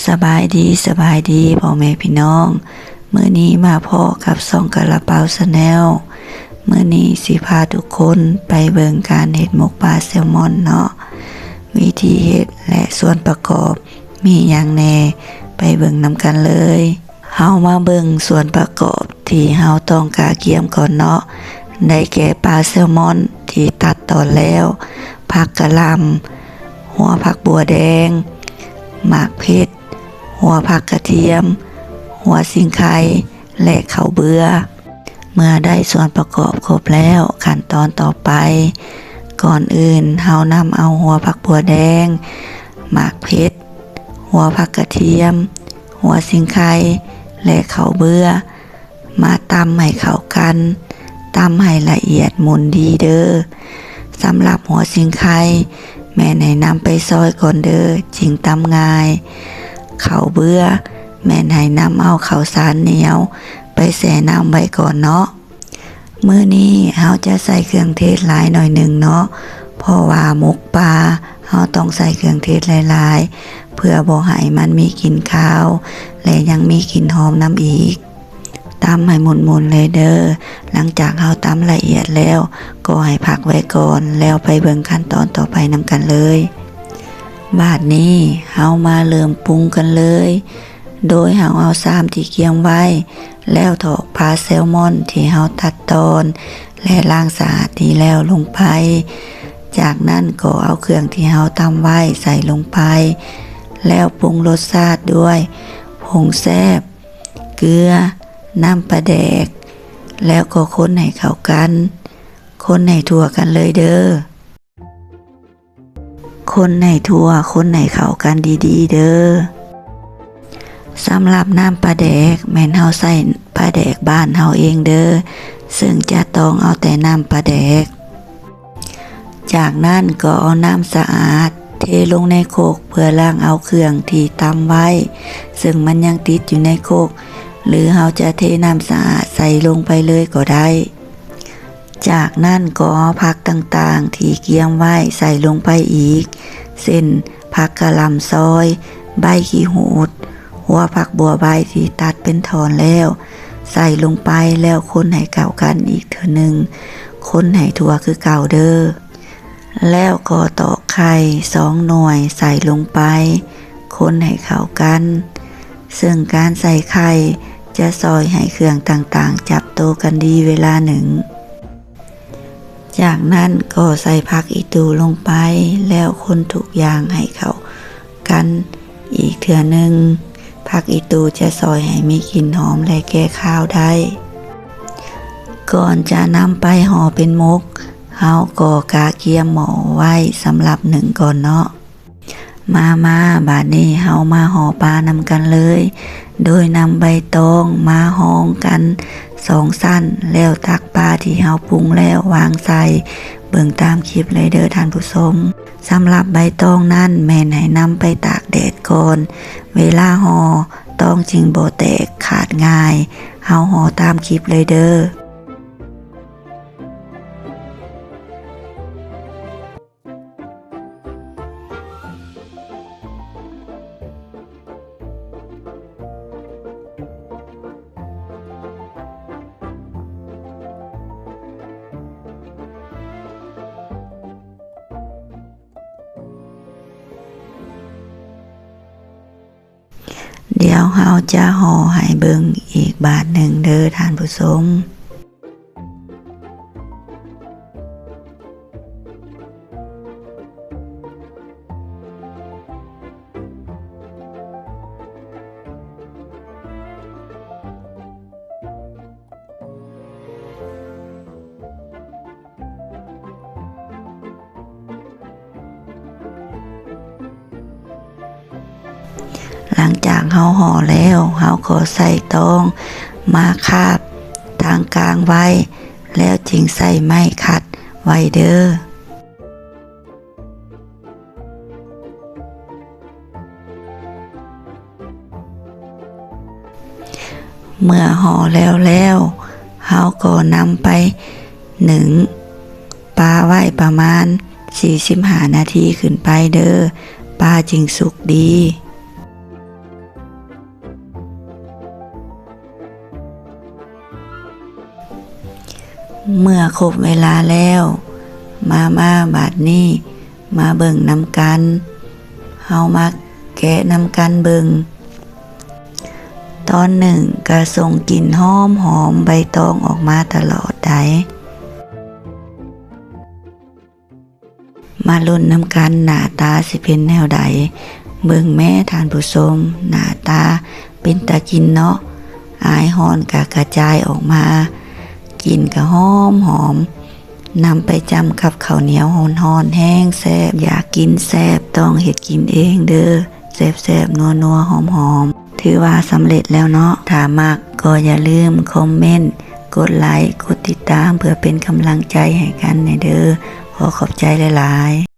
สบายดีพ่อแม่พี่น้องมื้อนี้มาพอกับช่องกะละเปาชาแนลมื้อนี้สิพาทุกคนไปเบิ่งการเฮ็ดหมกปลาแซลมอนเนาะวิธีเฮ็ดและส่วนประกอบมีหยังแหน่ไปเบิ่งนำกันเลยเฮามาเบิ่งส่วนประกอบที่เฮาต้องกะเกียมก่อนเนาะได้แก่ปลาแซลมอนที่ตัดตอนแล้วผักกะหล่ำหัวผักบัวแดงหมากเพชรหัวผักกระเทียมหัวสิงไคและข้าวเบื่อเมื่อได้ส่วนประกอบครบแล้วขั้นตอนต่อไปก่อนอื่นเฮานำเอาหัวผักบัวแดงหมากเพชรหัวผักกระเทียมหัวสิงไคและข้าวเบื่อมาตำให้เข้ากันตำให้ละเอียดหมุนดีเด้อสำหรับหัวสิงไคแม่ให้นำไปซอยก่อนเด้อจึงตำง่ายข้าวเบื่อแม่ให้นำเอาข้าวสารเหนียวไปแช่น้ำไว้ก่อนเนาะมื้อนี้เฮาจะใส่เครื่องเทศหลายหน่อยหนึ่งเนาะเพราะว่าหมกปลาเฮาต้องใส่เครื่องเทศหลายๆเพื่อบ่ให้มันมีกลิ่นคาวและยังมีกลิ่นหอมน้ำอีกตำให้หมุนๆเลยเด้อหลังจากเฮาตำละเอียดแล้วก็ให้พักไว้ก่อนแล้วไปเบิ่งขั้นตอนต่อไปนำกันเลยบาดนี้เฮามาเริ่มปรุงกันเลยโดยเฮาเอาซ้ำที่เกียมไว้แล้วถอกปลาแซลมอนที่เฮาตัดตอนและล้างสะอาดดีแล้วลงไปจากนั้นก็เอาเครื่องที่เฮาตำไว้ใส่ลงไปแล้วปรุงรสชาติด้วยผงแซ่บเกลือน้ำปลาแดกแล้วก็คนให้เข้ากันคนให้ทั่วกันเลยเด้อคนให้ทั่วคนให้เข้ากันดีๆเด้อสำหรับน้ำปลาแดกแม่นเฮาใส่ปลาแดกบ้านเฮาเองเด้อซึ่งจะต้องเอาแต่น้ำปลาแดกจากนั้นก็เอาน้ำสะอาดเทลงในโคกเพื่อล้างเอาเครื่องที่ตำไว้ซึ่งมันยังติดอยู่ในโคกหรือเฮาจะเทน้ำสะอาดใส่ลงไปเลยก็ได้จากนั้นก็เอาผักต่างๆที่เกียมไว้ใส่ลงไปอีกเช่นผักกะหล่ำซอยใบขี้หูดหัวผักบัวใบที่ตัดเป็นถอนแล้วใส่ลงไปแล้วคนให้เข้ากันอีกเทื่อนึงคนให้ทั่วคือเก่าเด้อแล้วก็ตอกไข่2 หน่วยใส่ลงไปคนให้เข้ากันซึ่งการใส่ไข่จะซอยให้เครื่องต่างๆจับโตกันดีเวลาหนึ่งจากนั้นก็ใส่ผักอีตูลงไปแล้วคนทุกอย่างให้เข้ากันอีกเทื่อนึงผักอีตูจะซอยให้มีกลิ่นหอมและแก้คาวได้ก่อนจะนำไปห่อเป็นมกเฮาก็กะเกียมหม้อไว้สำหรับ1ก่อนเนาะมาบาดนี้เฮามาห่อปลานำกันเลยโดยนำใบตองมาห้องกัน2 สั้นแล้วตักปลาที่เฮาปรุงแล้ววางใส่เบิ่งตามคลิปเลยเด้อท่านผู้ชมสำหรับใบตองนั้นแม่นให้นำไปตากแดดก่อนเวลาห่อต้องจึงบ่แตกขาดง่ายเฮาห่อตามคลิปเลยเด้อเดี๋ยวเฮาจะห่อให้เบิ่งอีกบาทหนึ่งเด้อท่านผู้ชมหลังจากเฮาห่อแล้วเฮาก็ใส่ตองมาคาบทางกลางไว้แล้วจึงใส่ไม้ขัดไว้เด้อเมื่อห่อแล้วเฮาก็นำไป1ปลาไว้ประมาณ45 นาทีขึ้นไปเด้อปลาจึงสุกดี เมื่อครบเวลาแล้วมาบาดนี้มาเบิ่งนำกันเฮามาแกะนำกันเบิ่งตอนหนึ่งก็ส่งกลิ่นหอมใบตองออกมาตลอดได้มาลุ้นนำกันหน้าตาสิเป็นแนวใดเบิ่งแม่ทานผู้ชมหน้าตาเป็นตากินเนาะอายฮ้อนก็กระจายออกมากินก็หอมนำไปจำกับข้าวเหนียวฮ้อนๆแห้งแซ่บอยากกินแซ่บต้องเฮ็ดกินเองเด้อแซ่บๆนัวๆหอมๆถือว่าสำเร็จแล้วเนาะถ้ามักก็อย่าลืมคอมเมนต์กดไลค์กดติดตามเพื่อเป็นกำลังใจให้กันเด้อขอขอบใจหลายๆ